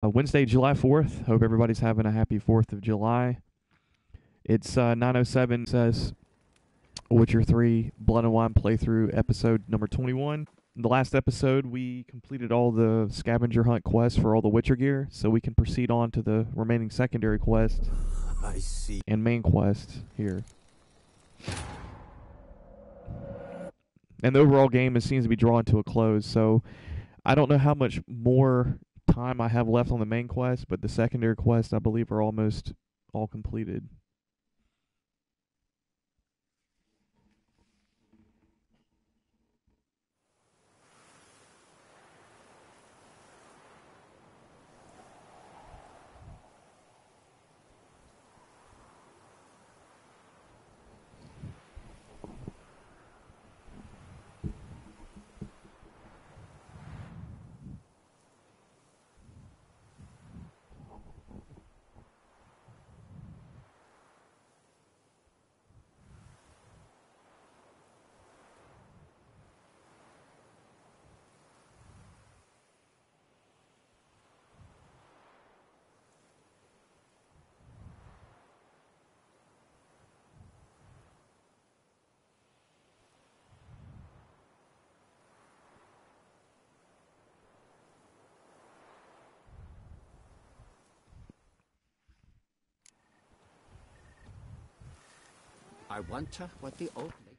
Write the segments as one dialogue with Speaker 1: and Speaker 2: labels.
Speaker 1: Wednesday, July 4th. Hope everybody's having a happy 4th of July. It's 9:07, says Witcher 3 Blood and Wine playthrough, episode number 21. In the last episode, we completed all the scavenger hunt quests for all the Witcher gear, so we can proceed on to the remaining secondary quests
Speaker 2: I see.
Speaker 1: and main quests here. And the overall game seems to be drawing to a close, so I don't know how much more time I have left on the main quest, but the secondary quests, I believe, are almost all completed.
Speaker 2: I wonder what the old lady...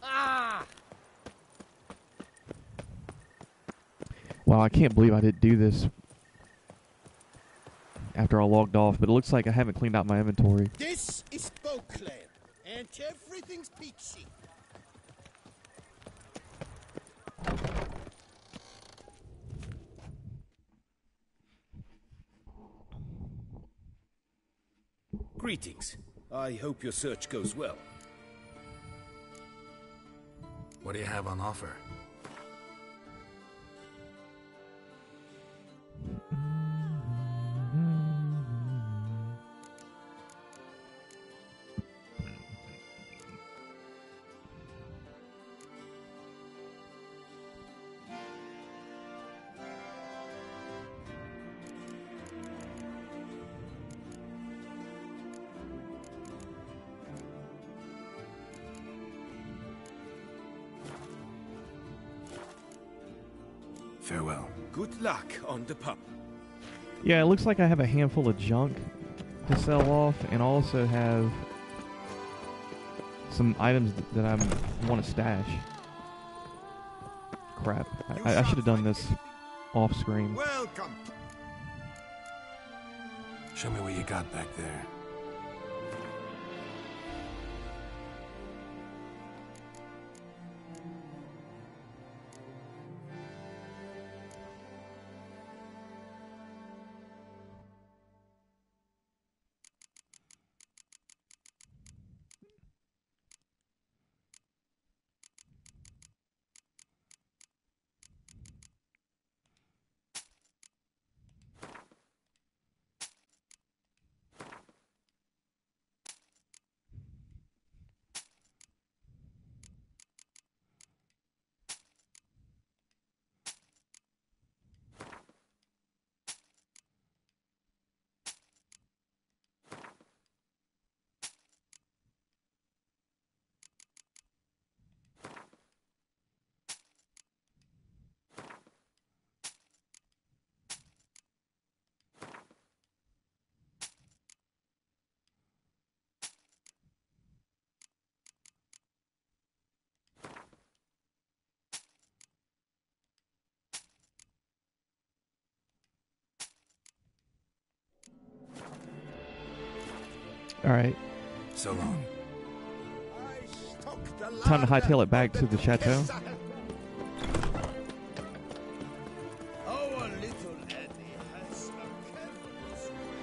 Speaker 2: Ah!
Speaker 1: Wow, I can't believe I didn't do this after I logged off, but it looks like I haven't cleaned out my inventory.
Speaker 3: This is Beauclair, and everything's peachy.
Speaker 4: Greetings. I hope your search goes well.
Speaker 5: What do you have on offer? Farewell.
Speaker 4: Good luck on the pub.
Speaker 1: Yeah, it looks like I have a handful of junk to sell off, and also have some items that I want to stash. Crap. I should have done this off screen.
Speaker 3: Welcome.
Speaker 5: Show me what you got back there.
Speaker 1: Alright,
Speaker 5: So long.
Speaker 1: time to hightail it back to the chateau.
Speaker 3: Our little Eddie has a careless way.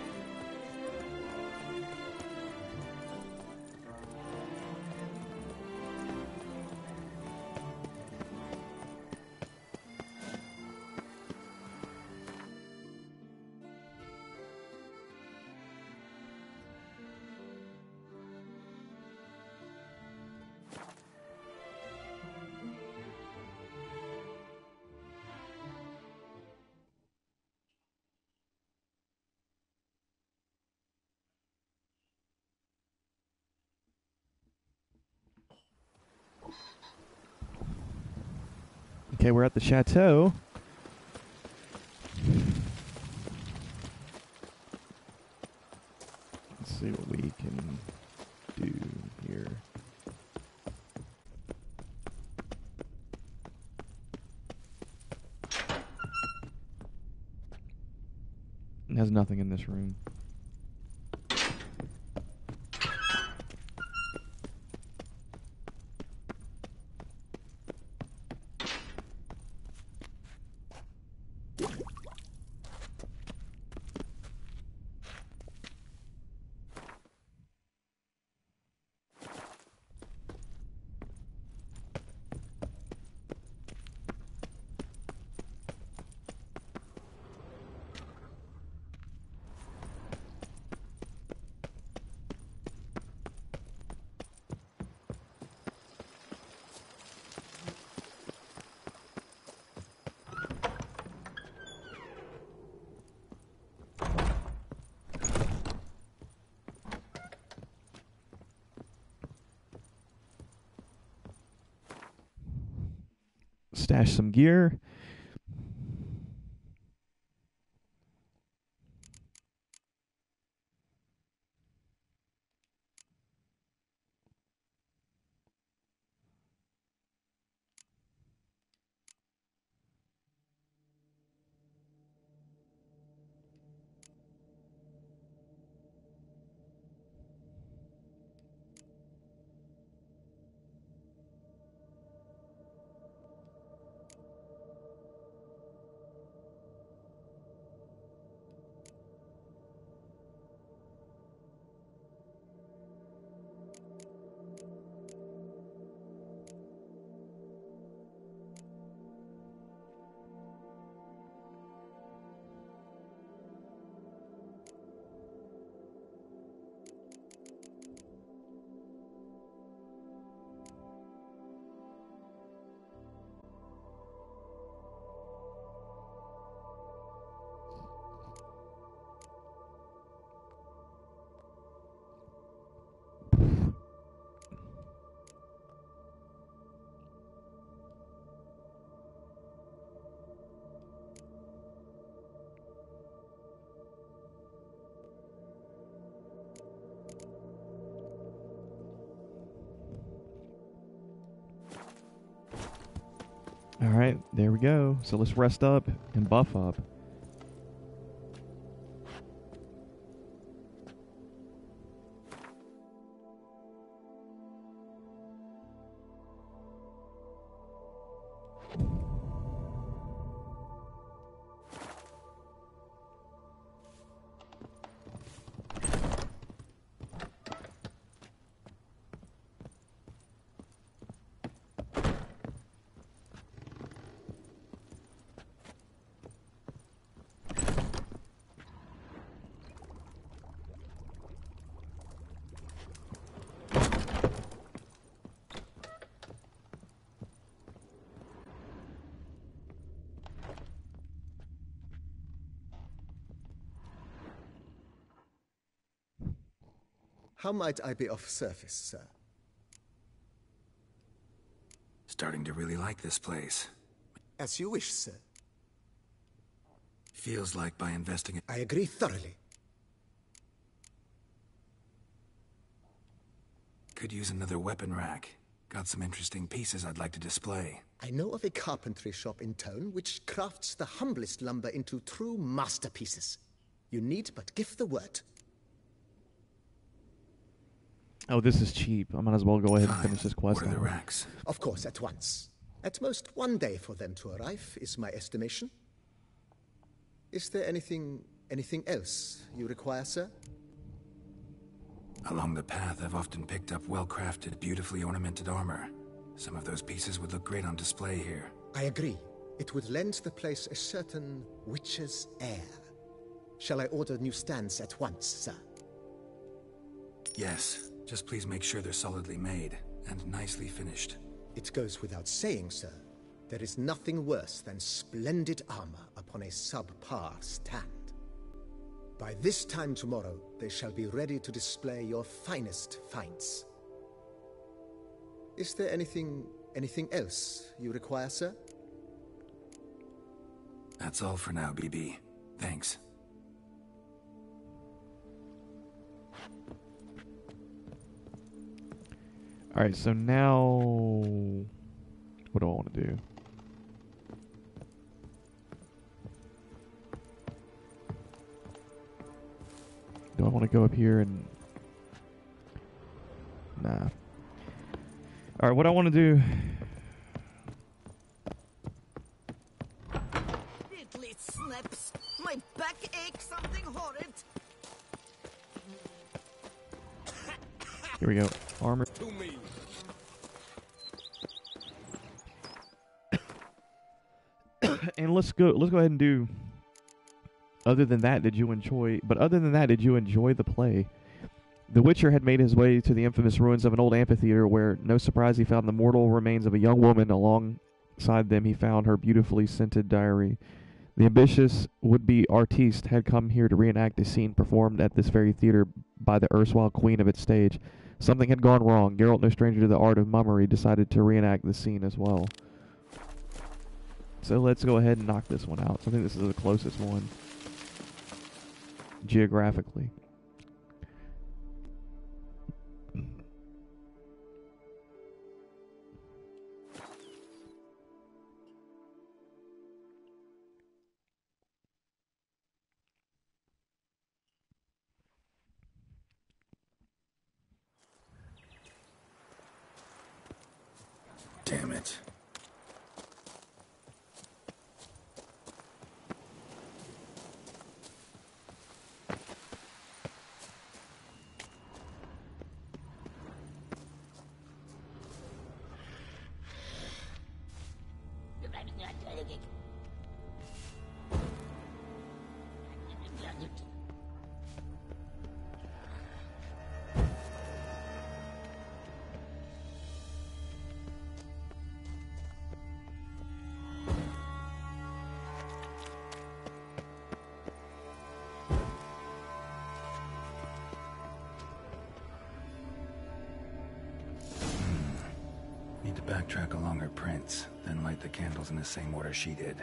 Speaker 1: Okay, we're at the chateau. Let's see what we can do here. There's nothing in this room. Stash some gear. All right, there we go. So let's rest up and buff up.
Speaker 3: How might I be of service, sir?
Speaker 5: Starting to really like this place.
Speaker 3: As you wish, sir.
Speaker 5: Feels like by investing in...
Speaker 3: I agree thoroughly.
Speaker 5: Could use another weapon rack. Got some interesting pieces I'd like to display.
Speaker 3: I know of a carpentry shop in town which crafts the humblest lumber into true masterpieces. You need but give the word.
Speaker 1: Oh, this is cheap. I might as well go ahead and finish this quest.
Speaker 5: What are the
Speaker 1: out.
Speaker 5: racks?
Speaker 3: Of course, at once. At most 1 day for them to arrive, is my estimation. Is there anything else you require, sir?
Speaker 5: Along the path, I've often picked up well-crafted, beautifully ornamented armor. Some of those pieces would look great on display here.
Speaker 3: I agree. It would lend the place a certain witch's air. Shall I order new stands at once, sir?
Speaker 5: Yes. Just please make sure they're solidly made and nicely finished.
Speaker 3: It goes without saying, sir. There is nothing worse than splendid armor upon a subpar stand. By this time tomorrow, they shall be ready to display your finest finds. Is there anything else you require, sir?
Speaker 5: That's all for now, BB. Thanks.
Speaker 1: Alright, so now... what do I want to do? Do I want to go up here and... nah. Alright, what I want to do...
Speaker 2: It snaps. My back aches something horrid.
Speaker 1: Here we go. Armor.
Speaker 4: To me.
Speaker 1: And let's go ahead and do... other than that, did you enjoy the play? The Witcher had made his way to the infamous ruins of an old amphitheater where, no surprise, he found the mortal remains of a young woman. Alongside them, he found her beautifully scented diary. The ambitious would-be artiste had come here to reenact a scene performed at this very theater by the erstwhile queen of its stage. Something had gone wrong. Geralt, no stranger to the art of mummery, decided to reenact the scene as well. So let's go ahead and knock this one out. So I think this is the closest one geographically.
Speaker 5: Damn it. Need to backtrack along her prints, then light the candles in the same order she did.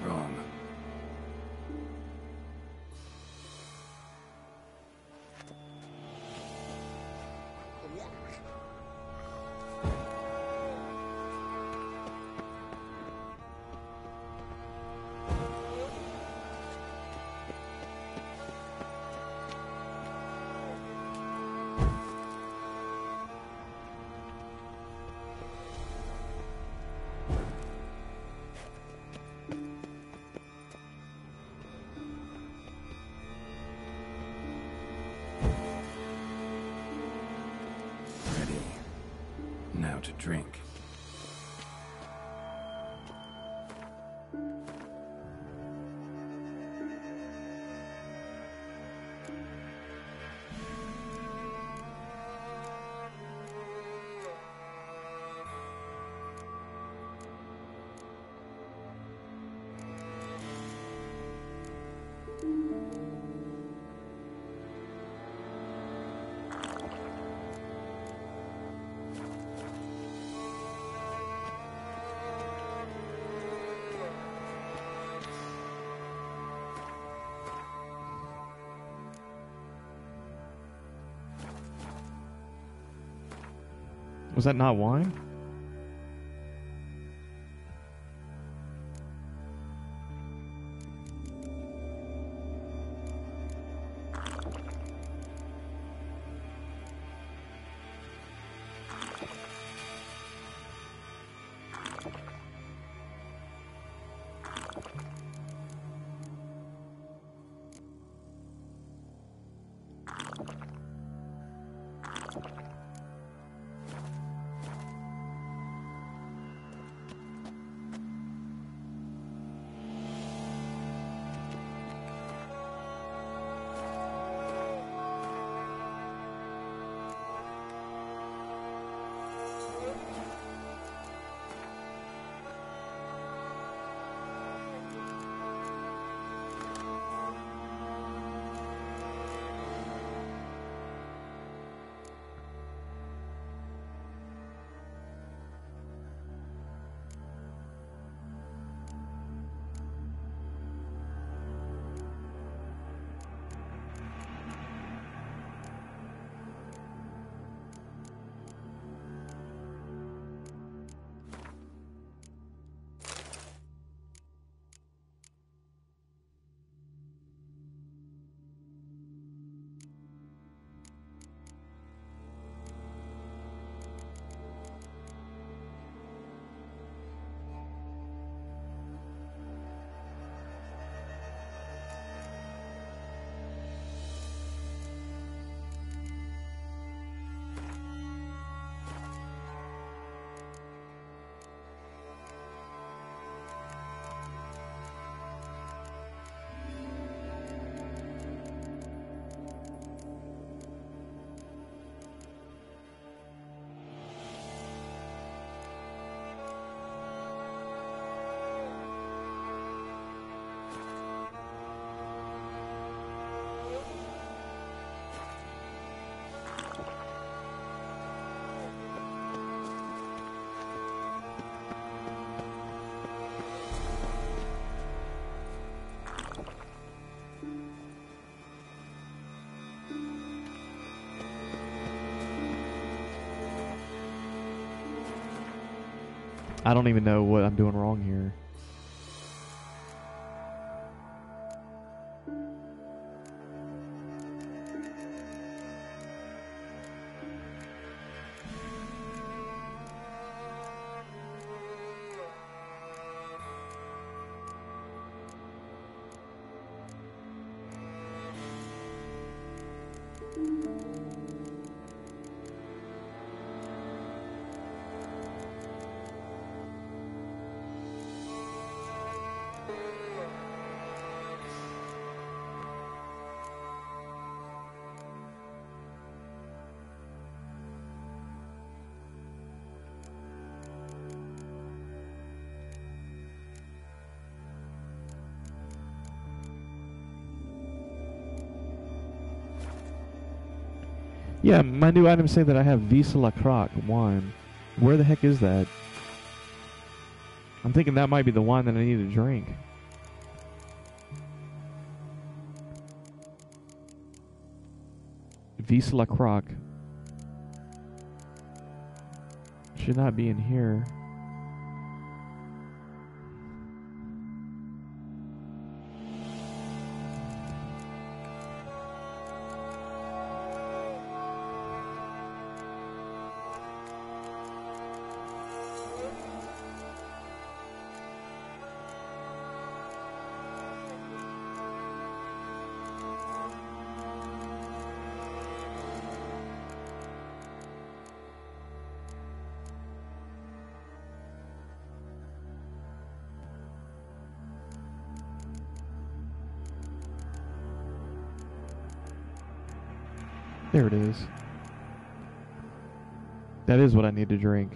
Speaker 5: Wrong. Ready. Now to drink.
Speaker 1: Was that not wine? I don't even know what I'm doing wrong here. Yeah, my new items say that I have Visa La Croc wine. Where the heck is that? I'm thinking that might be the wine that I need to drink. Visa La Croc. Should not be in here. There it is. That is what I need to drink.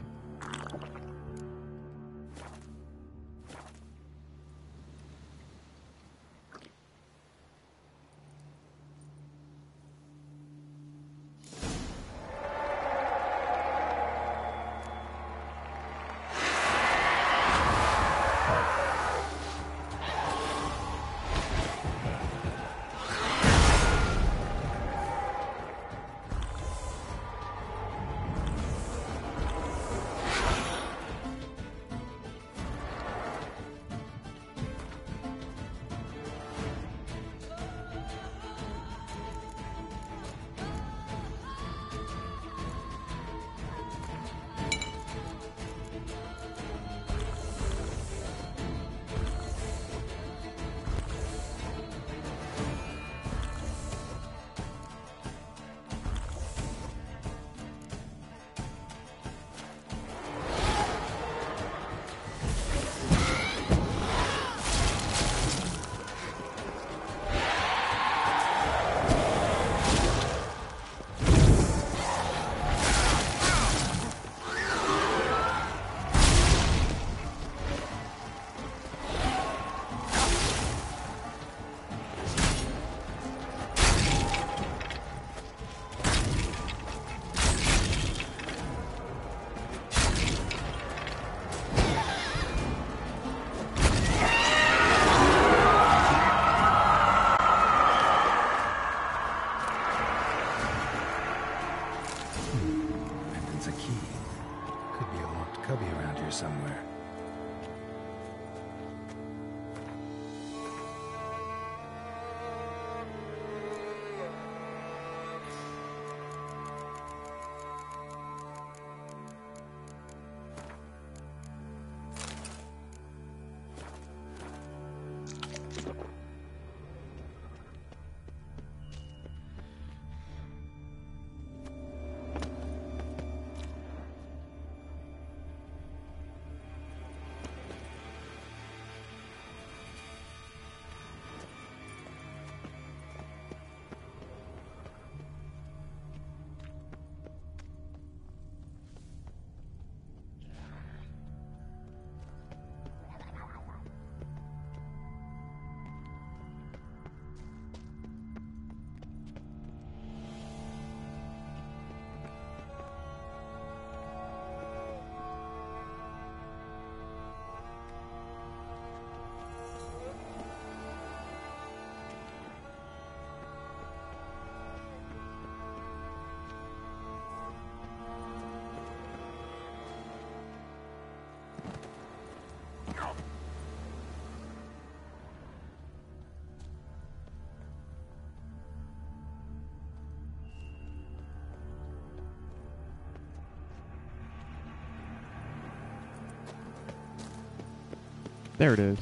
Speaker 1: There it is.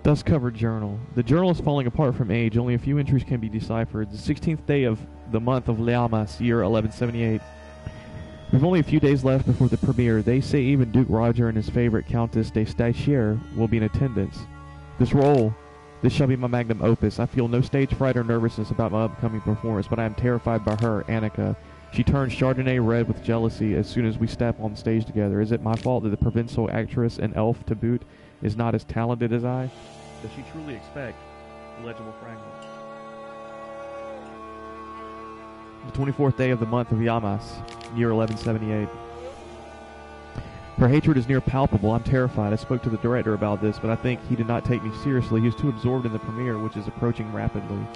Speaker 1: Dust-covered journal. The journal is falling apart from age. Only a few entries can be deciphered. The 16th day of the month of Llamas, year 1178. With only a few days left before the premiere, they say even Duke Roger and his favorite Countess de Stachier will be in attendance. This shall be my magnum opus. I feel no stage fright or nervousness about my upcoming performance, but I am terrified by her, Annika. She turns Chardonnay red with jealousy as soon as we step on stage together. Is it my fault that the provincial actress and elf to boot is not as talented as I? Does she truly expect legible fragments? The 24th day of the month of Llamas, year 1178. Her hatred is near palpable. I'm terrified. I spoke to the director about this, but I think he did not take me seriously. He was too absorbed in the premiere, which is approaching rapidly.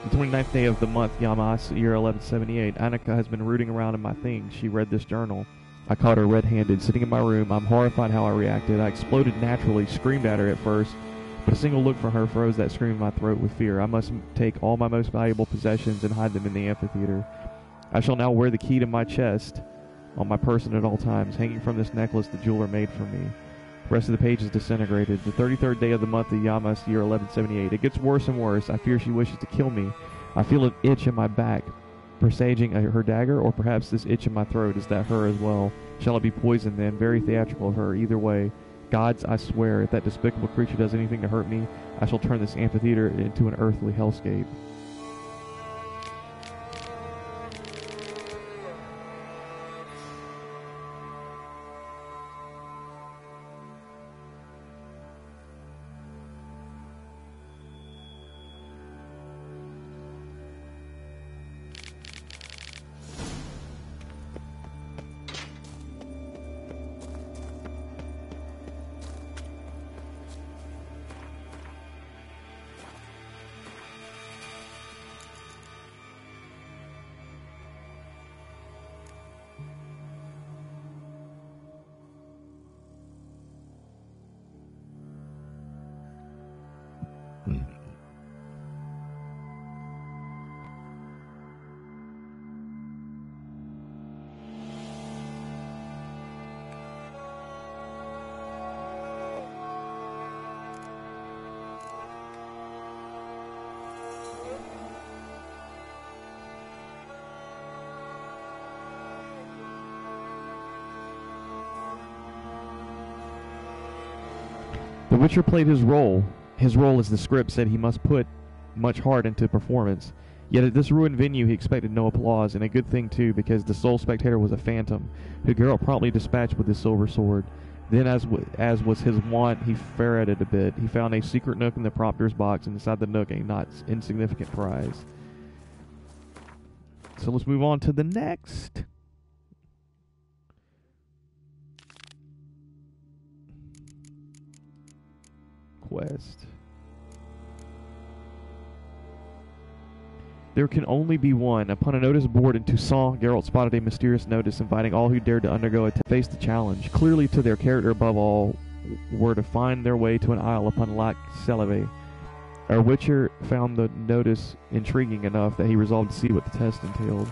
Speaker 1: The 29th day of the month, Llamas, year 1178. Annika has been rooting around in my things. She read this journal. I caught her red-handed, sitting in my room. I'm horrified how I reacted. I exploded naturally, screamed at her at first, but a single look from her froze that scream in my throat with fear. I must take all my most valuable possessions and hide them in the amphitheater. I shall now wear the key to my chest on my person at all times, hanging from this necklace the jeweler made for me. The rest of the page is disintegrated. The 33rd day of the month of Llamas, year 1178. It gets worse and worse. I fear she wishes to kill me. I feel an itch in my back, presaging her dagger, or perhaps this itch in my throat. Is that her as well? Shall it be poison then? Very theatrical of her. Either way, gods, I swear, if that despicable creature does anything to hurt me, I shall turn this amphitheater into an earthly hellscape. The Witcher played his role. His role, as the script said, he must put much heart into performance. Yet at this ruined venue he expected no applause, and a good thing too, because the sole spectator was a phantom, who Geralt promptly dispatched with his silver sword. Then, as was his wont, he ferreted a bit. He found a secret nook in the prompter's box, and inside the nook a not insignificant prize. So let's move on to the next quest. There can only be one. Upon a notice board in Toussaint, Geralt spotted a mysterious notice inviting all who dared to undergo it to face the challenge. Clearly to their character above all were to find their way to an isle upon Lac Sélève. Our Witcher found the notice intriguing enough that he resolved to see what the test entailed.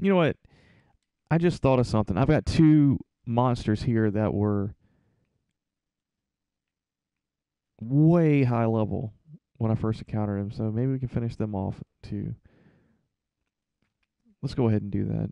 Speaker 1: You know what? I just thought of something. I've got two monsters here that were way high level when I first encountered them, so maybe we can finish them off too. Let's go ahead and do that.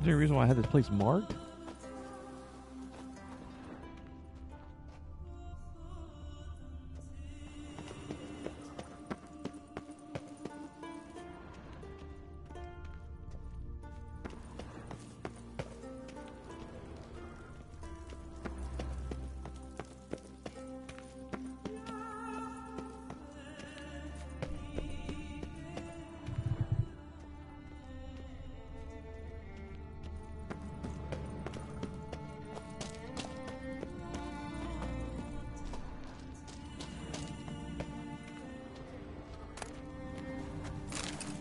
Speaker 1: there any reason why I had this place marked?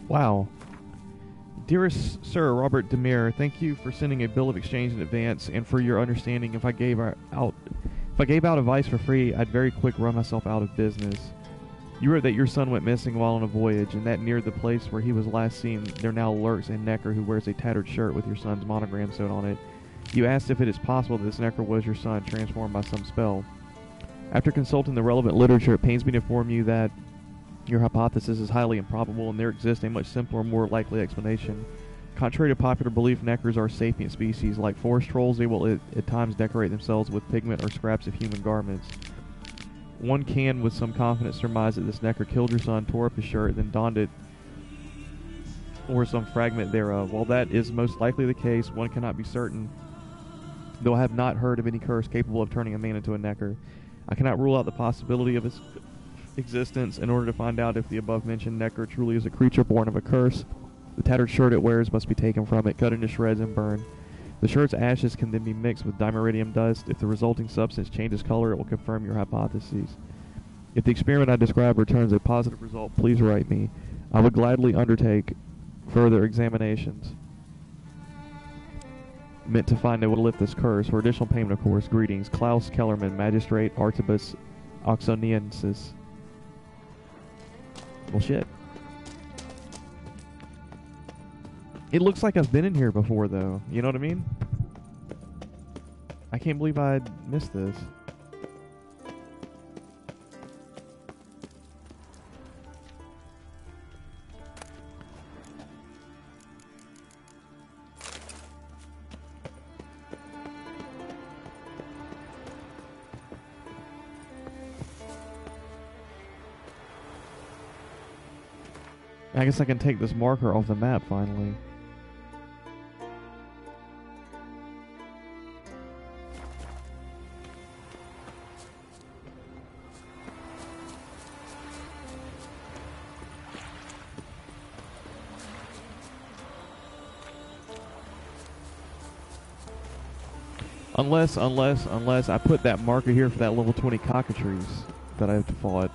Speaker 1: Wow. Dearest Sir Robert Demir, thank you for sending a bill of exchange in advance and for your understanding. If I gave out advice for free, I'd very quick run myself out of business. You wrote that your son went missing while on a voyage, and that near the place where he was last seen, there now lurks a Necker who wears a tattered shirt with your son's monogram sewed on it. You asked if it is possible that this Necker was your son, transformed by some spell. After consulting the relevant literature, it pains me to inform you that your hypothesis is highly improbable, and there exists a much simpler, more likely explanation. Contrary to popular belief, Neckers are sapient species. Like forest trolls, they will at times decorate themselves with pigment or scraps of human garments. One can, with some confidence, surmise that this Necker killed your son, tore up his shirt, then donned it, or some fragment thereof. While that is most likely the case, one cannot be certain, though I have not heard of any curse capable of turning a man into a Necker. I cannot rule out the possibility of its existence. In order to find out if the above-mentioned Necker truly is a creature born of a curse, the tattered shirt it wears must be taken from it, cut into shreds, and burned. The shirt's ashes can then be mixed with dimeritium dust. If the resulting substance changes color, it will confirm your hypotheses. If the experiment I described returns a positive result, please write me. I would gladly undertake further examinations meant to find out what will lift this curse. For additional payment, of course, greetings. Klaus Kellerman, Magistrate, Artibus Oxoniensis. Well, shit. It looks like I've been in here before, though. You know what I mean? I can't believe I missed this. I guess I can take this marker off the map finally. Unless I put that marker here for that level 20 cockatrice that I have to fight.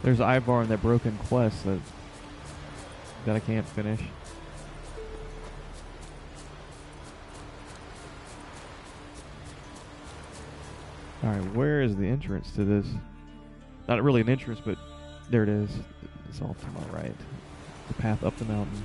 Speaker 1: There's Ivar in that broken quest that I can't finish. Alright, where is the entrance to this? Not really an entrance, but there it is. It's off to my right. The path up the mountain.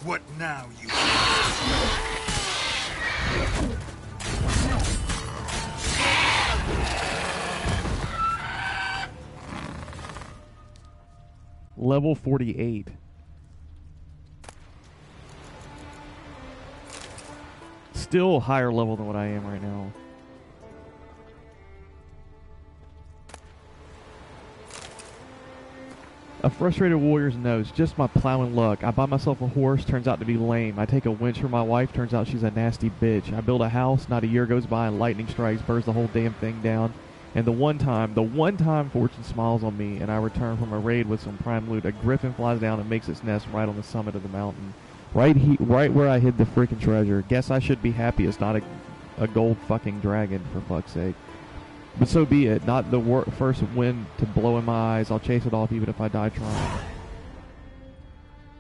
Speaker 5: What now, you...
Speaker 1: Level 48. Still higher level than what I am right now. A frustrated warrior's nose, just my plowing luck. I buy myself a horse, turns out to be lame. I take a winch for my wife, turns out she's a nasty bitch. I build a house, not a year goes by and lightning strikes, burns the whole damn thing down. And the one time fortune smiles on me and I return from a raid with some prime loot, a griffin flies down and makes its nest right on the summit of the mountain. Right where I hid the freaking treasure. Guess I should be happy it's not a gold fucking dragon, for fuck's sake. But so be it. Not the first wind to blow in my eyes. I'll chase it off even if I die trying.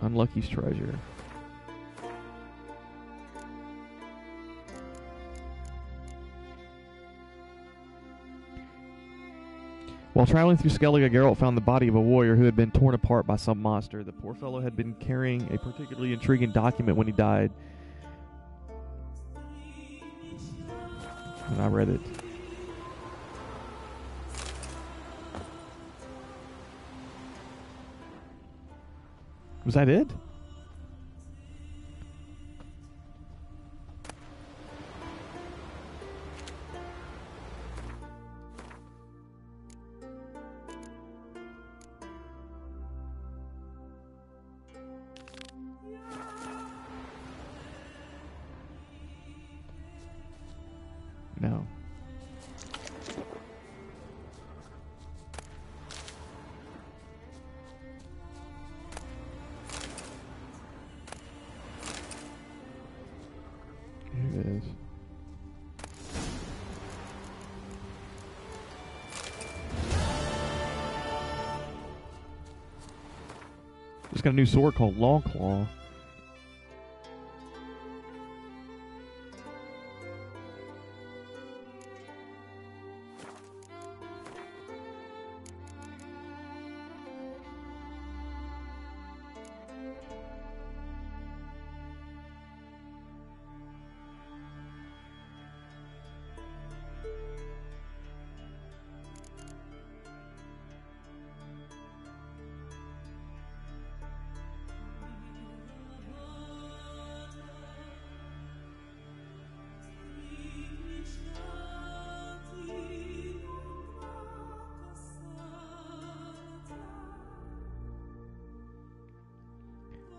Speaker 1: Unlucky's treasure. While traveling through Skellige, Geralt found the body of a warrior who had been torn apart by some monster. The poor fellow had been carrying a particularly intriguing document when he died. And I read it. Was that it? No. Here it is. Just got a new sword called Longclaw.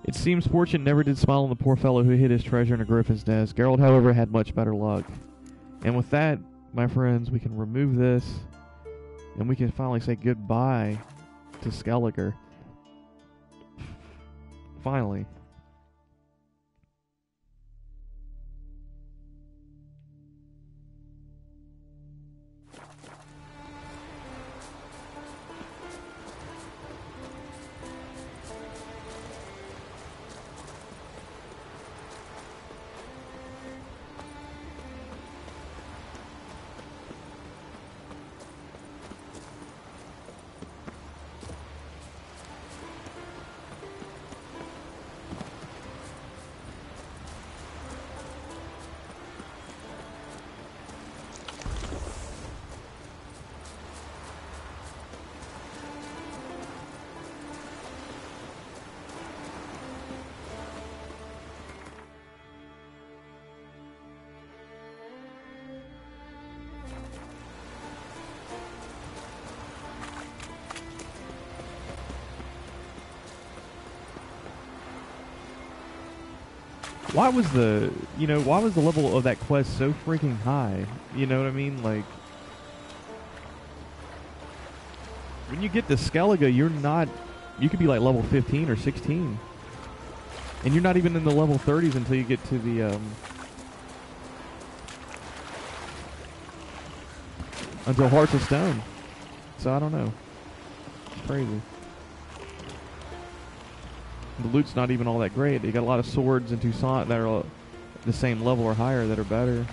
Speaker 1: It seems fortune never did smile on the poor fellow who hid his treasure in a griffin's nest. Geralt, however, had much better luck. And with that, my friends, we can remove this, and we can finally say goodbye to Skellige. Finally. Why was the, why was the level of that quest so freaking high? You know what I mean? Like, when you get to Skellige, you could be like level 15 or 16. And you're not even in the level 30s until you get to the, until Hearts of Stone. So I don't know. It's crazy. The loot's not even all that great. You got a lot of swords in Toussaint that are the same level or higher that are better.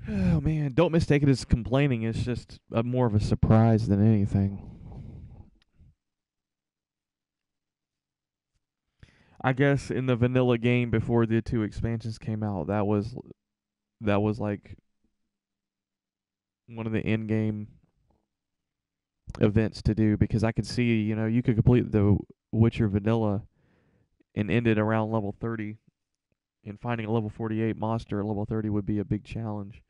Speaker 1: Oh man, don't mistake it as complaining. It's just more of a surprise than anything. I guess in the vanilla game before the 2 expansions came out, that was like one of the end game events to do, because I could see, you could complete the Witcher vanilla and end it around level 30, and finding a level 48 monster at level 30 would be a big challenge.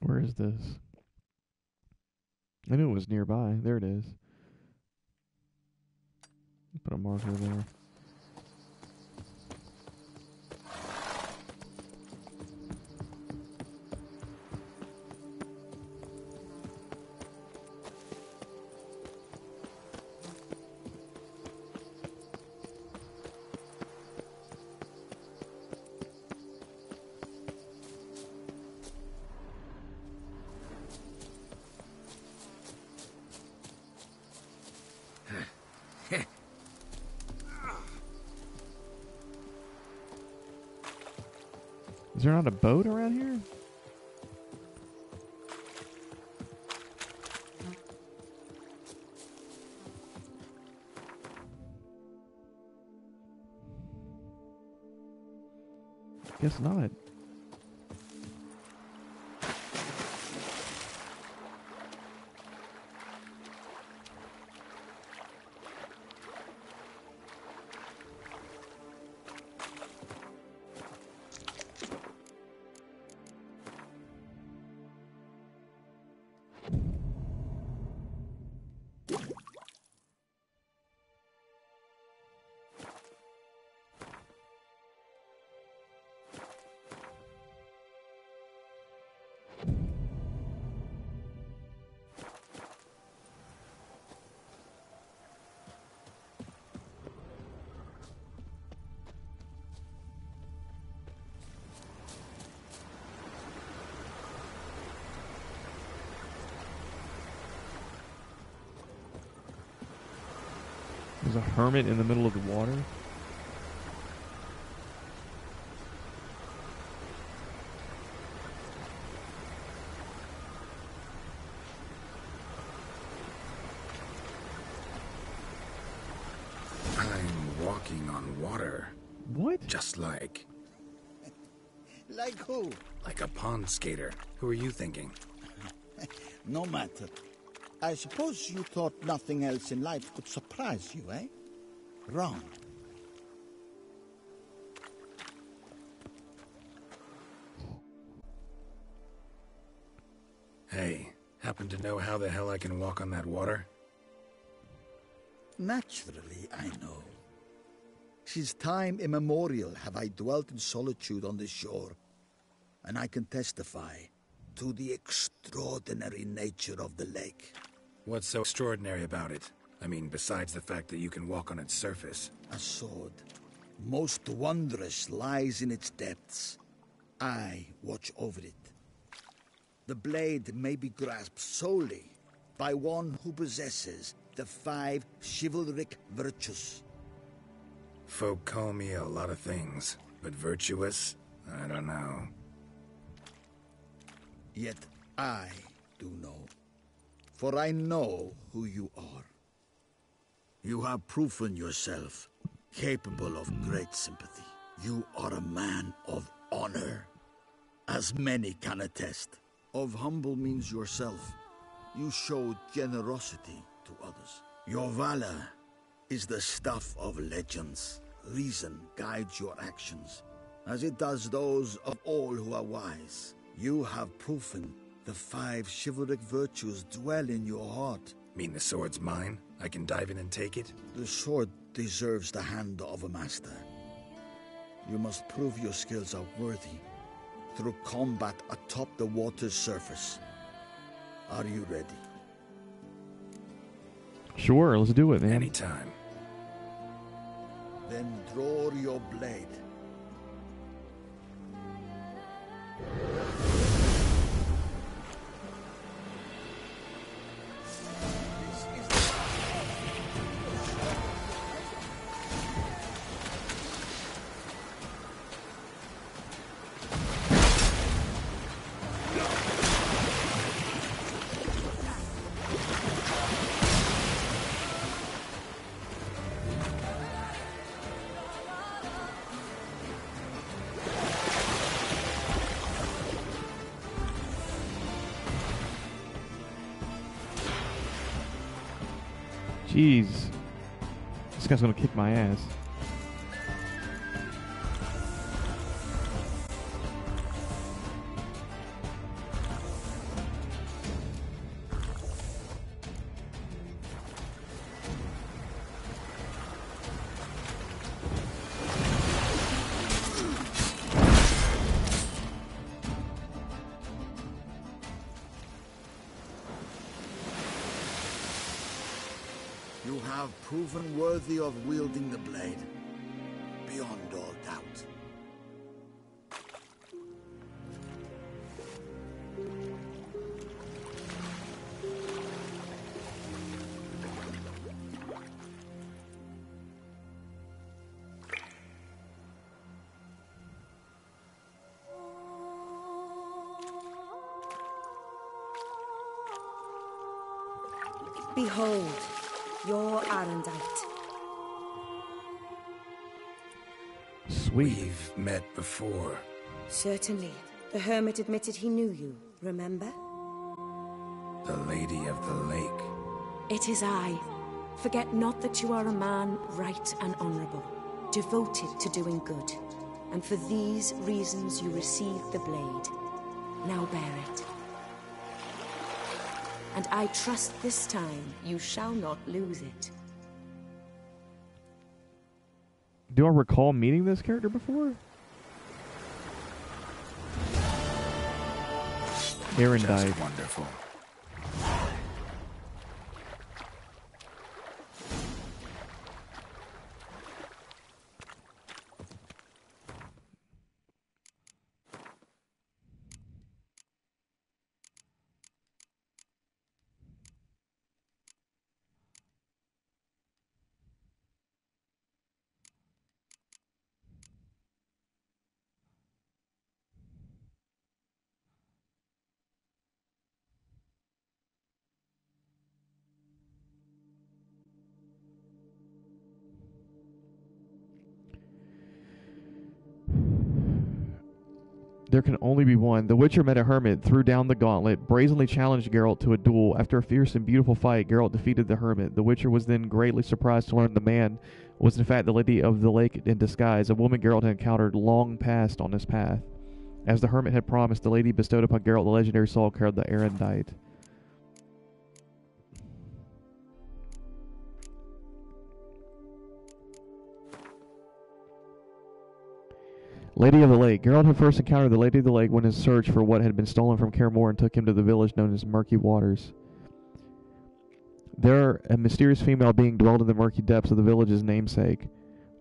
Speaker 1: Where is this? I knew it was nearby. There it is. Put a marker there. Is there not a boat around here? Guess not. There's a hermit in the middle of the water.
Speaker 5: walking on water.
Speaker 1: What?
Speaker 5: Just like...
Speaker 6: Like who?
Speaker 5: like a pond skater. Who are you thinking?
Speaker 6: No matter. I suppose you thought nothing else in life could surprise you, eh? Wrong.
Speaker 5: Hey, happen to know how the hell I can walk on that water?
Speaker 6: Naturally, I know. Since time immemorial have I dwelt in solitude on this shore, and I can testify to the extraordinary nature of the lake.
Speaker 5: What's so extraordinary about it? I mean, besides the fact that you can walk on its surface.
Speaker 6: A sword, most wondrous, lies in its depths. I watch over it. The blade may be grasped solely by one who possesses the 5 chivalric virtues.
Speaker 5: Folk call me a lot of things, but virtuous? I don't know.
Speaker 6: Yet I do know, for I know who you are. You have proven yourself capable of great sympathy. You are a man of honor, as many can attest. Of humble means yourself. You show generosity to others. Your valor is the stuff of legends. Reason guides your actions, as it does those of all who are wise. You have proven the 5 chivalric virtues dwell in your heart.
Speaker 5: Mean the sword's mine? I can dive in and take it?
Speaker 6: The sword deserves the hand of a master. You must prove your skills are worthy through combat atop the water's surface. Are you ready?
Speaker 1: Sure, let's do it, man.
Speaker 5: Anytime.
Speaker 6: Then draw your blade.
Speaker 1: Jeez. This guy's gonna kick my ass.
Speaker 6: You have proven worthy of wielding the blade, beyond all doubt.
Speaker 7: Behold, your Arendite.
Speaker 1: Sweet.
Speaker 5: We've met before.
Speaker 7: Certainly. The hermit admitted he knew you, remember?
Speaker 5: The Lady of the Lake.
Speaker 7: It is I. Forget not that you are a man right and honorable, devoted to doing good. And for these reasons you received the blade. Now bear it. And I trust this time you shall not lose it.
Speaker 1: Do I recall meeting this character before? Arendite.
Speaker 5: Just wonderful.
Speaker 1: There can only be one. The Witcher met a hermit, threw down the gauntlet, brazenly challenged Geralt to a duel. After a fierce and beautiful fight, Geralt defeated the hermit. The Witcher was then greatly surprised to learn the man was in fact the Lady of the Lake in disguise, a woman Geralt had encountered long past on his path. As the hermit had promised, the lady bestowed upon Geralt the legendary soul called the Erendite. Lady of the Lake. Geralt had first encountered the Lady of the Lake when his search for what had been stolen from Kaer Morhen took him to the village known as Murky Waters. There, a mysterious female being dwelled in the murky depths of the village's namesake,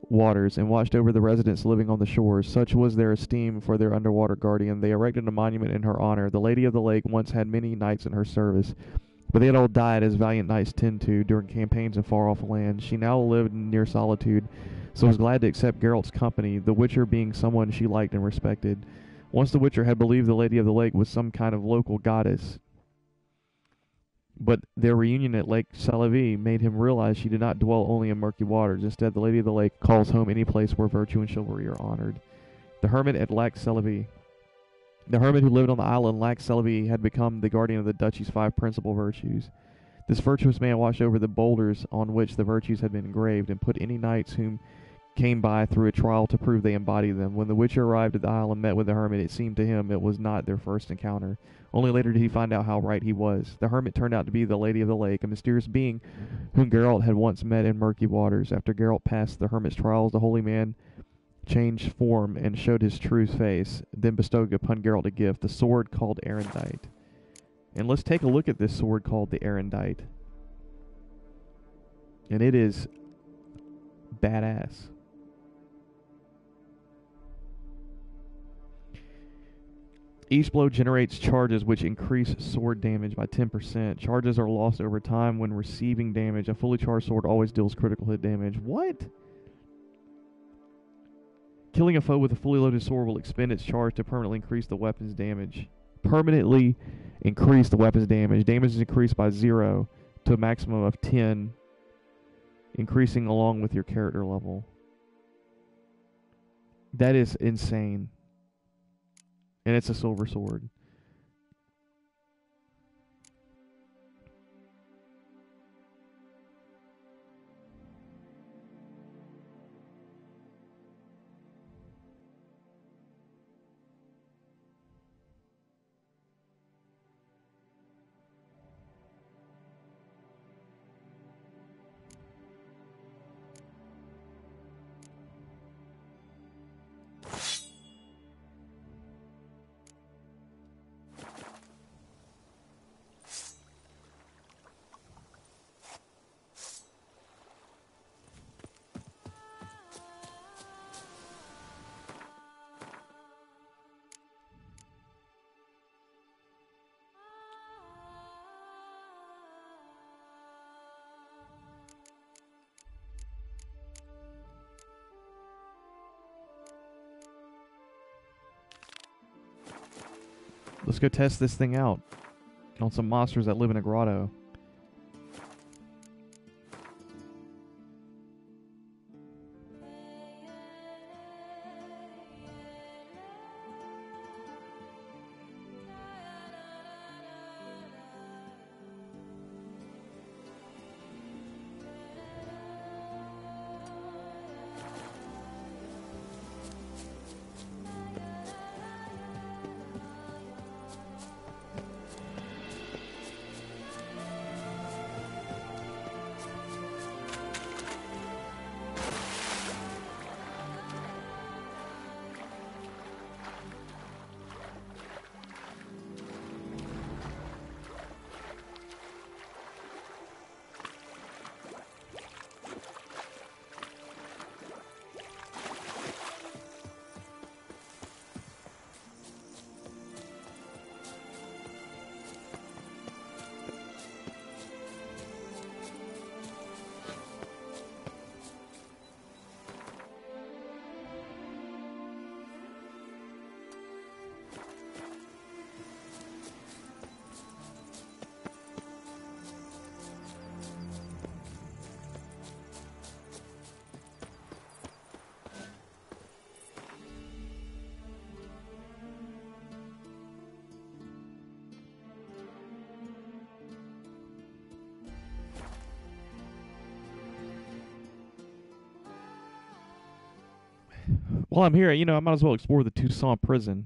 Speaker 1: Waters, and watched over the residents living on the shores. Such was their esteem for their underwater guardian, they erected a monument in her honor. The Lady of the Lake once had many knights in her service, but they had all died, as valiant knights tend to, during campaigns in far-off lands. She now lived near solitude, so was glad to accept Geralt's company, the Witcher being someone she liked and respected. Once the Witcher had believed the Lady of the Lake was some kind of local goddess, but their reunion at Lake Salavi made him realize she did not dwell only in murky waters. Instead, the Lady of the Lake calls home any place where virtue and chivalry are honored. The hermit at Lac Salavi. The hermit who lived on the island Lac Salavi had become the guardian of the duchy's 5 principal virtues. This virtuous man watched over the boulders on which the virtues had been engraved, and put any knights whom came by through a trial to prove they embodied them. When the Witcher arrived at the isle and met with the hermit, it seemed to him it was not their first encounter. Only later did he find out how right he was. The hermit turned out to be the Lady of the Lake, a mysterious being whom Geralt had once met in murky waters. After Geralt passed the hermit's trials, the holy man changed form and showed his true face, then bestowed upon Geralt a gift, the sword called Erendite. And let's take a look at this sword called the Erendite. And it is badass. Each blow generates charges which increase sword damage by 10%. Charges are lost over time when receiving damage. A fully charged sword always deals critical hit damage. What? Killing a foe with a fully loaded sword will expend its charge to permanently increase the weapon's damage. Permanently increase the weapon's damage. Damage is increased by 0 to a maximum of 10, increasing along with your character level. That is insane. And it's a silver sword. Let's go test this thing out on some monsters that live in a grotto. while I'm here, I might as well explore the Toussaint prison.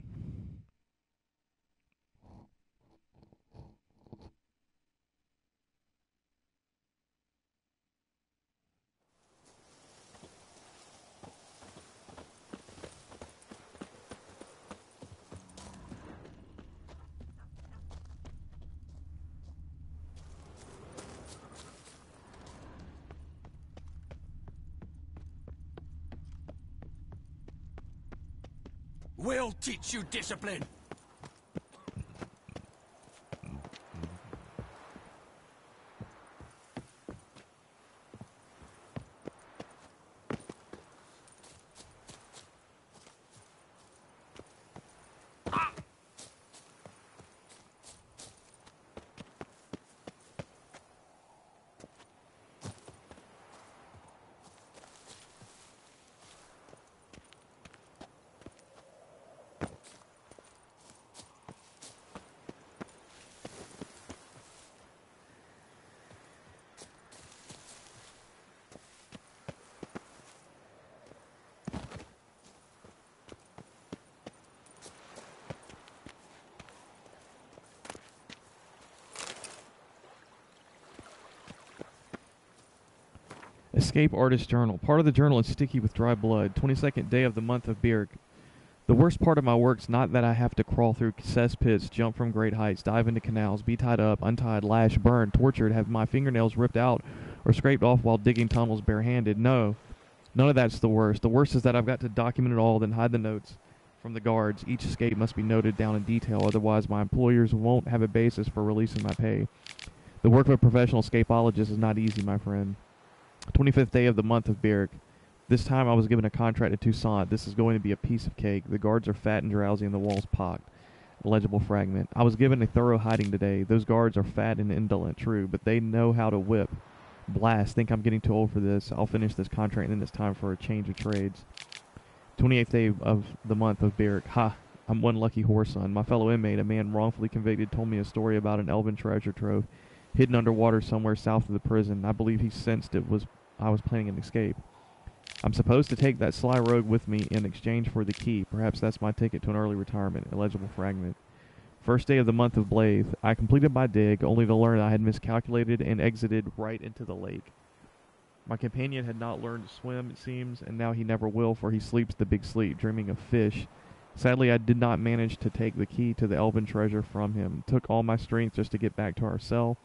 Speaker 4: We'll teach you discipline.
Speaker 1: Escape Artist Journal. Part of the journal is sticky with dry blood. 22nd day of the month of Birk. The worst part of my work's not that I have to crawl through cesspits, jump from great heights, dive into canals, be tied up, untied, lashed, burned, tortured, have my fingernails ripped out or scraped off while digging tunnels barehanded. No, none of that's the worst. The worst is that I've got to document it all, then hide the notes from the guards. Each escape must be noted down in detail, otherwise my employers won't have a basis for releasing my pay. The work of a professional escapologist is not easy, my friend. 25th day of the month of Birk. This time I was given a contract at Toussaint. This is going to be a piece of cake. The guards are fat and drowsy and the walls pocked. Illegible fragment. I was given a thorough hiding today. Those guards are fat and indolent, true, but they know how to whip. Blast. Think I'm getting too old for this. I'll finish this contract and then it's time for a change of trades. 28th day of the month of Birk. Ha! I'm one lucky whoreson. My fellow inmate, a man wrongfully convicted, told me a story about an elven treasure trove hidden underwater somewhere south of the prison. I believe he sensed I was planning an escape. I'm supposed to take that sly rogue with me in exchange for the key. Perhaps that's my ticket to an early retirement. Illegible fragment. First day of the month of Blathe. I completed my dig, only to learn I had miscalculated and exited right into the lake. My companion had not learned to swim, it seems, and now he never will, for he sleeps the big sleep, dreaming of fish. Sadly, I did not manage to take the key to the elven treasure from him. It took all my strength just to get back to our cell,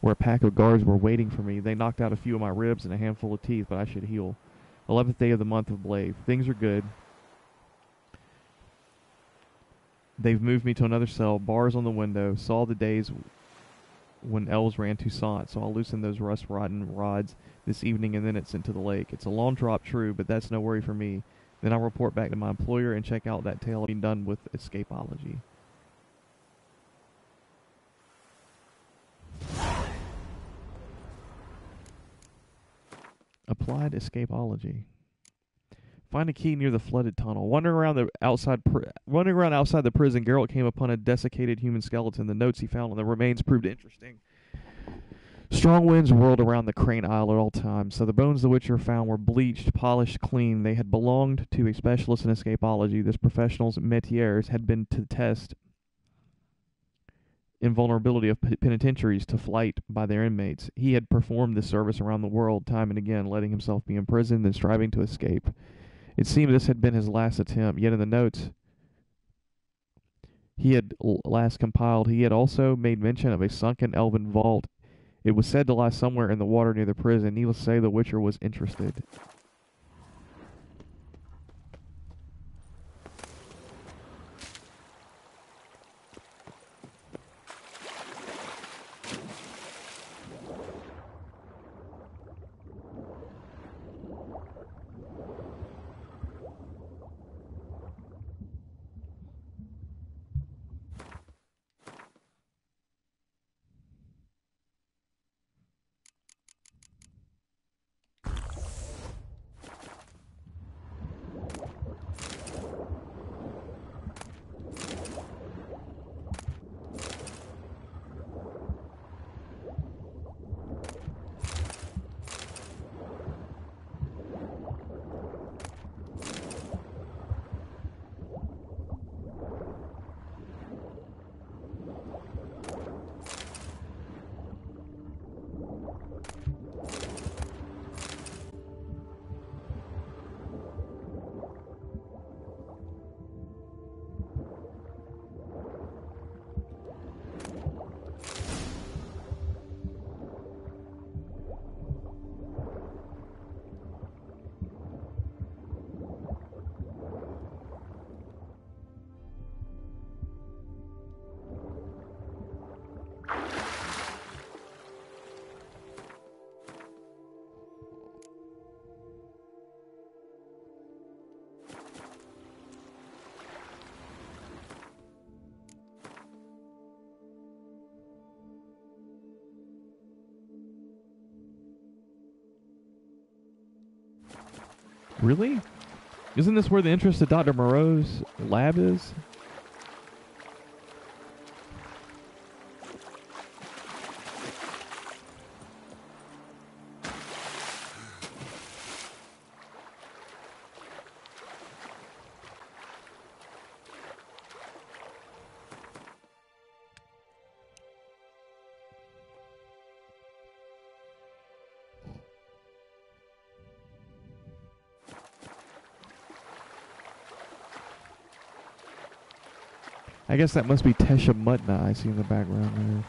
Speaker 1: where a pack of guards were waiting for me. They knocked out a few of my ribs and a handful of teeth, but I should heal. 11th day of the month of Blathe. Things are good. They've moved me to another cell, bars on the window, saw the days when elves ran Toussaint, so I'll loosen those rust-rotten rods this evening and then it's sent to the lake. It's a long drop, true, but that's no worry for me. Then I'll report back to my employer and check out that tale being done with escapology. Applied escapology. Find a key near the flooded tunnel. Wandering around outside the prison, Geralt came upon a desiccated human skeleton. The notes he found on the remains proved interesting. Strong winds whirled around the Crane Isle at all times, so the bones the Witcher found were bleached, polished, clean. They had belonged to a specialist in escapology. This professional's métiers had been to test invulnerability of penitentiaries to flight by their inmates. He had performed this service around the world time and again, letting himself be imprisoned and striving to escape. It seemed this had been his last attempt, yet in the notes he had last compiled, he had also made mention of a sunken elven vault. It was said to lie somewhere in the water near the prison. Needless to say, the Witcher was interested. Really? Isn't this where the entrance to Dr. Moreau's lab is? I guess that must be Tesha Mutna I see in the background there.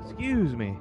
Speaker 1: Excuse me.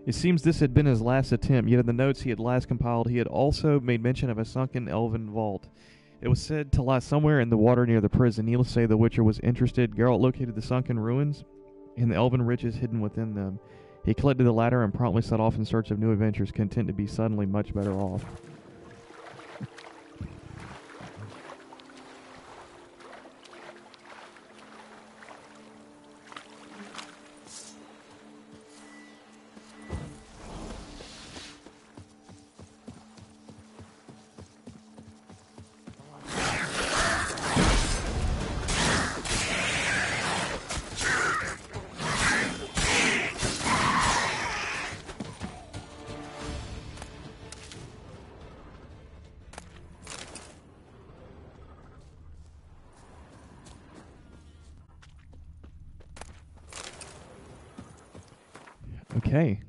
Speaker 1: It seems this had been his last attempt, yet in the notes he had last compiled, he had also made mention of a sunken elven vault. It was said to lie somewhere in the water near the prison. Needless to say, the Witcher was interested. Geralt located the sunken ruins and the elven riches hidden within them. He collected the latter and promptly set off in search of new adventures, content to be suddenly much better off. Okay.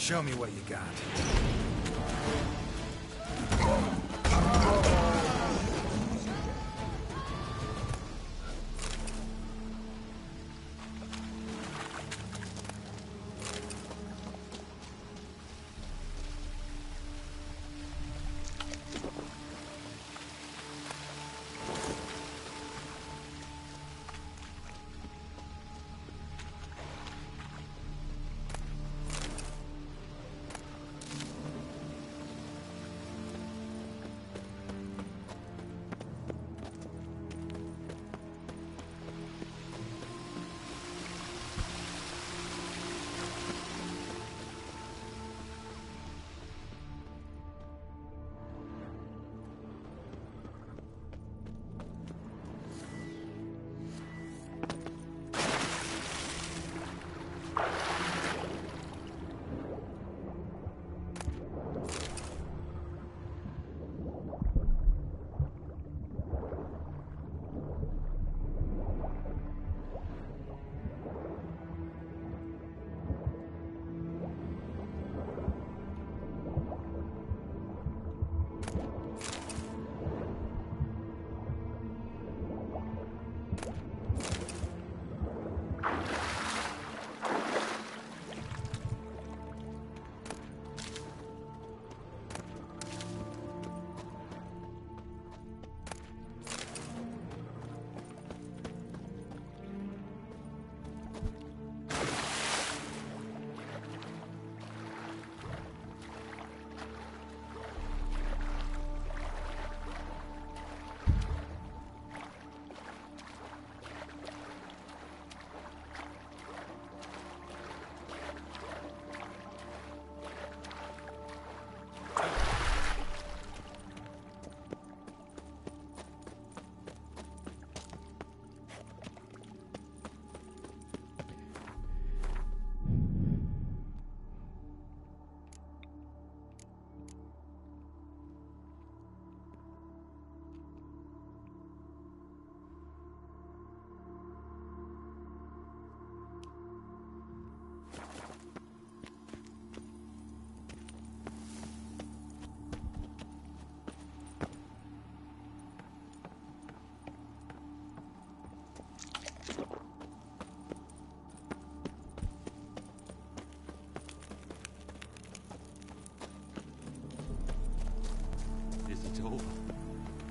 Speaker 5: Show me what you got.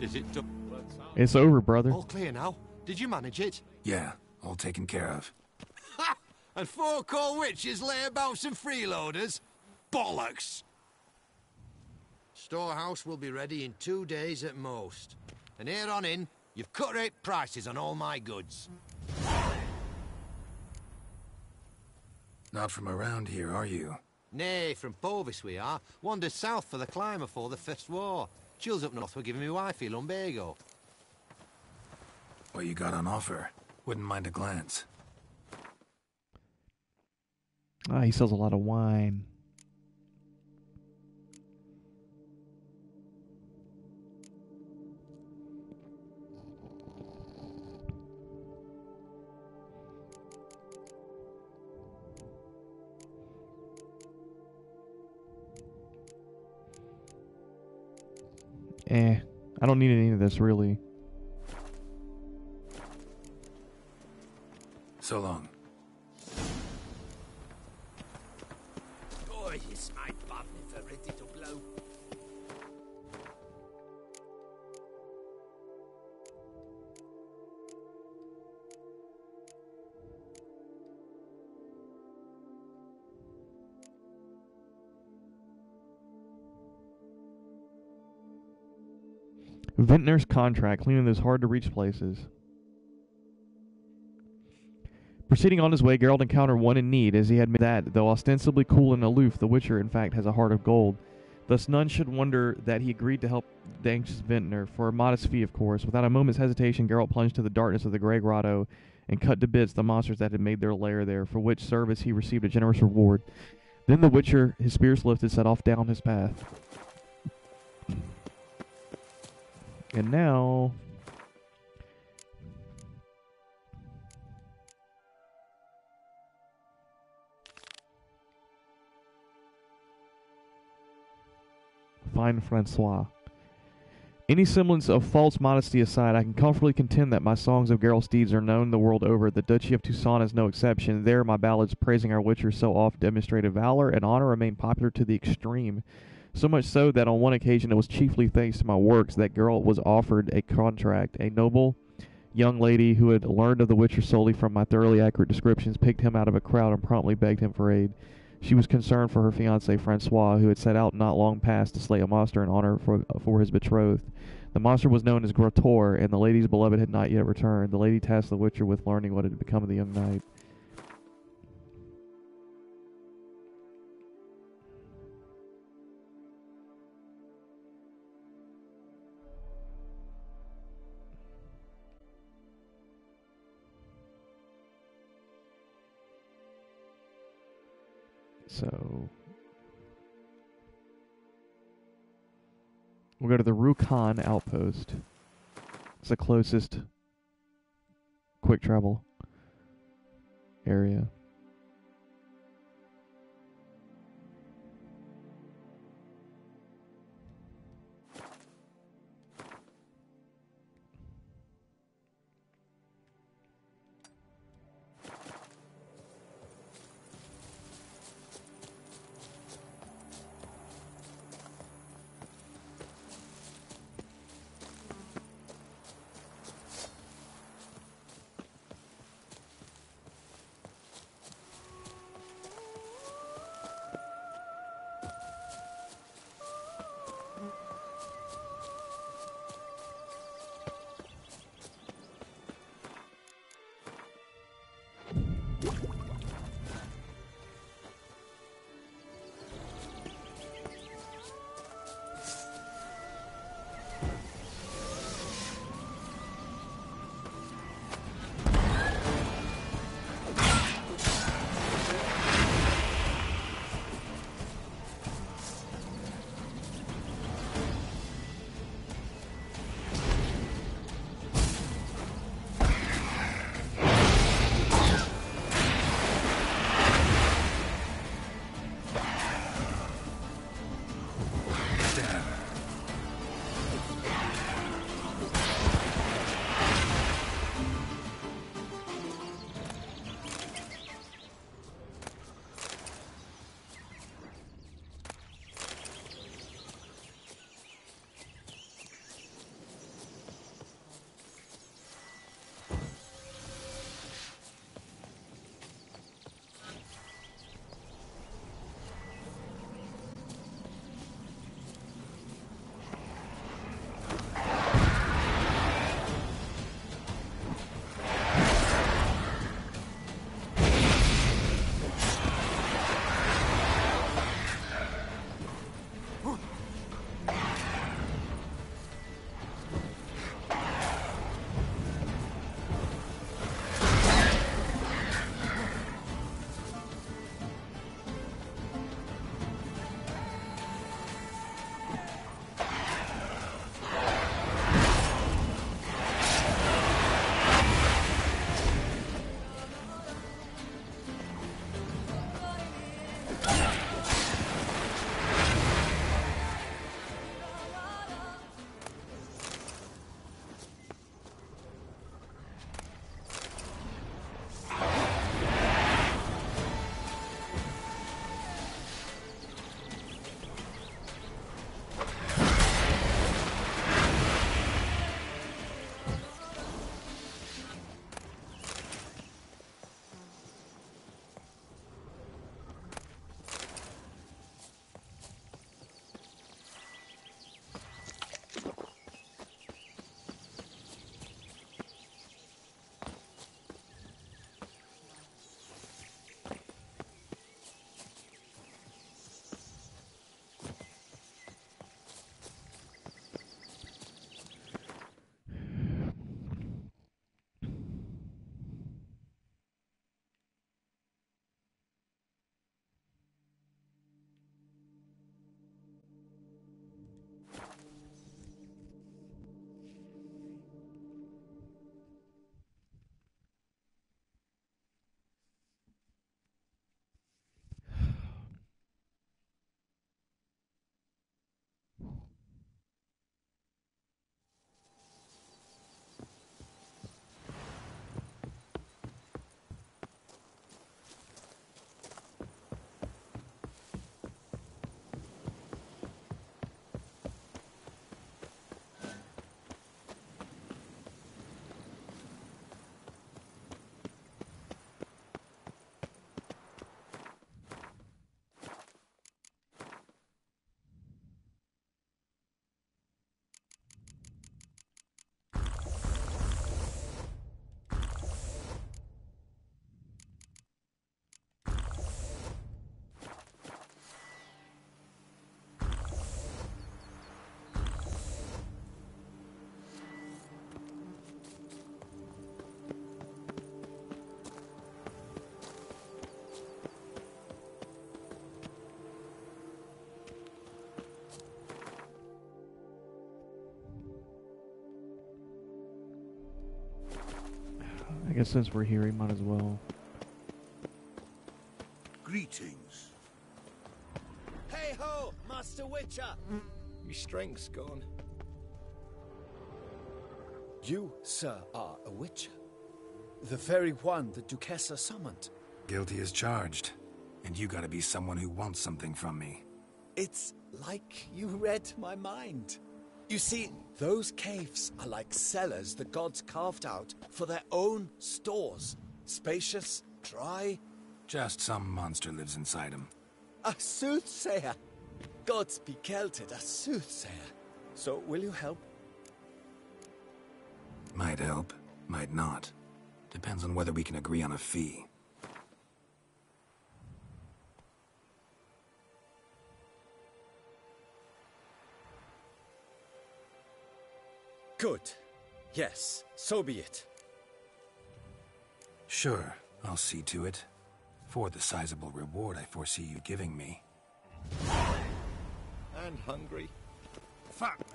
Speaker 8: Is it done?
Speaker 1: It's over, brother.
Speaker 8: All clear now? Did you manage it?
Speaker 5: Yeah, all taken care of.
Speaker 8: Ha! And 4 cold witches lay about some freeloaders? Bollocks! Storehouse will be ready in 2 days at most. And here on in, you've cut rate prices on all my goods.
Speaker 5: Not from around here, are you?
Speaker 8: Nay, from Povis we are. Wandered south for the climber for the First War. Chills up north were giving me wifey lumbago.
Speaker 5: What you got on offer? Wouldn't mind a glance.
Speaker 1: Ah, he sells a lot of wine. I don't need any of this, really.
Speaker 5: So long.
Speaker 4: Oh, yes, my button if ready to blow.
Speaker 1: Vintner's contract, cleaning those hard-to-reach places. Proceeding on his way, Geralt encountered one in need, as he had made that, though ostensibly cool and aloof, the Witcher, in fact, has a heart of gold. Thus none should wonder that he agreed to help the anxious Vintner, for a modest fee, of course. Without a moment's hesitation, Geralt plunged to the darkness of the Grey Grotto and cut to bits the monsters that had made their lair there, for which service he received a generous reward. Then the Witcher, his spears lifted, set off down his path. And now... fine Francois. Any semblance of false modesty aside, I can comfortably contend that my songs of Geralt's deeds are known the world over. The Duchy of Tucson is no exception. There, my ballads praising our witcher so oft demonstrated valor and honor remain popular to the extreme. So much so that on one occasion it was chiefly thanks to my works that Geralt was offered a contract. A noble young lady who had learned of the witcher solely from my thoroughly accurate descriptions picked him out of a crowd and promptly begged him for aid. She was concerned for her fiancé Francois, who had set out not long past to slay a monster in honor for his betrothed. The monster was known as Grotor, and the lady's beloved had not yet returned. The lady tasked the witcher with learning what had become of the young knight. So we'll go to the Rukhan outpost. It's the closest quick travel area. guess since we're here, we might as well.
Speaker 6: Greetings.
Speaker 4: Hey ho, Master Witcher! My strength's gone. You, sir, are a witcher. The very one the Duchessa summoned.
Speaker 5: Guilty as charged. And you gotta be someone who wants something from me.
Speaker 4: It's like you read my mind. You see, those caves are like cellars the gods carved out for their own stores. Spacious, dry.
Speaker 5: Just some monster lives inside him.
Speaker 4: A soothsayer. Gods be kelted, a soothsayer. So, will you help?
Speaker 5: Might help, might not. Depends on whether we can agree on a fee.
Speaker 4: Good. Yes, so be it.
Speaker 5: Sure, I'll see to it. For the sizable reward I foresee you giving me.
Speaker 4: And hungry.
Speaker 6: Fuck me.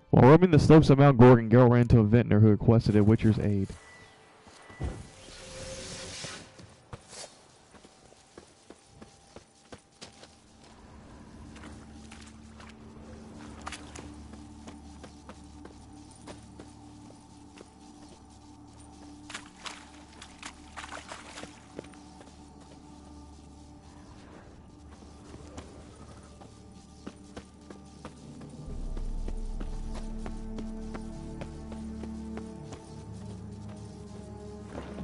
Speaker 1: While roaming the slopes of Mount Gorgon, Geralt ran into a vintner who requested a witcher's aid.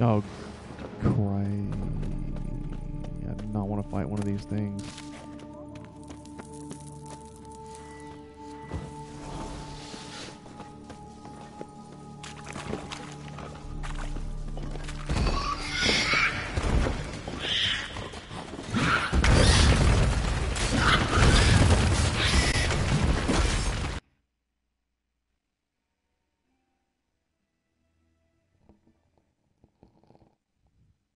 Speaker 1: Oh, cry. I do not want to fight one of these things.